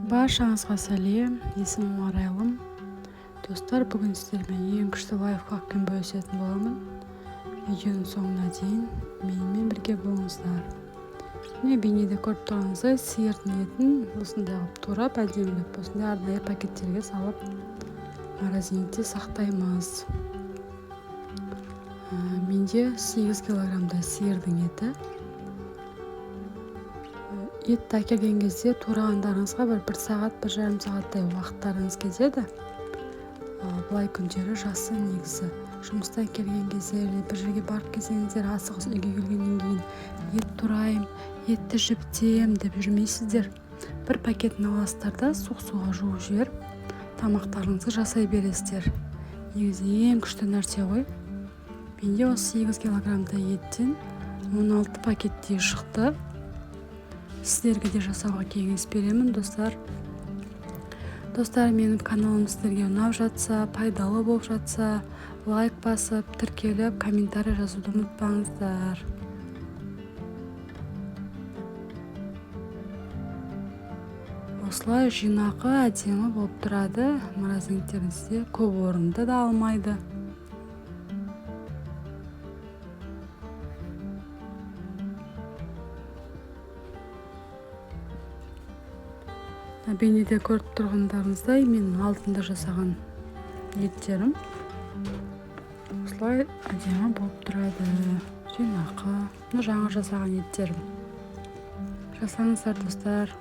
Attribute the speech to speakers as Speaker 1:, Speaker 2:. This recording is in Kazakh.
Speaker 1: Баршаңызға сәлем, есімім Арайлым. Достар, бүгін сіздермен ең күшті лайфхакпен бөлісетін боламын. Видеоның соңына дейін менімен бірге болыңыздар. Міне бейнеде көріп тұрғаныңыздай сиырдың етін осындай қылып турап, әдемілеп осындай арнайы пакеттерге салып морозильникте сақтаймыз. Менде 8 килограммдай сиырдың еті. Етті әкелген кезде турағандарыңызға бір сағат, 1,5 сағаттай уақыттарыңыз кетеді. Бұлай күндері жасы негізі. Жұмыстан келген кезде, бір жерге барып келсеңіздер, асығыс үйге келгеннен кейін ет турайым, етті жіптем деп жүрмейсіздер. Бір пакетін аласыздар да суға жуып жіберіп, тамақтарыңызды жасай бересіздер. Негізі ең күшті нәрсе ғой. Менде осы 8 килограммдай еттен 16 пакеттей шықты. Сіздерге де жасауға кеңес беремін, достар. Достар, менің каналым сіздерге ұнап жатса, пайдалы болып жатса, лайк басып, тіркеліп, комментарий жазуды ұмытпаңыздар. Осылай жинақы әдемі болып тұрады. Морозильниктеріңізде көп орынды да алмайды. Бейнеде көріп тұрғандарыңыздай менің алдында жасаған еттерім осылай әдемі болып тұрады. Жинақы. Жаңа жасаған еттерім. Жасаңыздар, достар.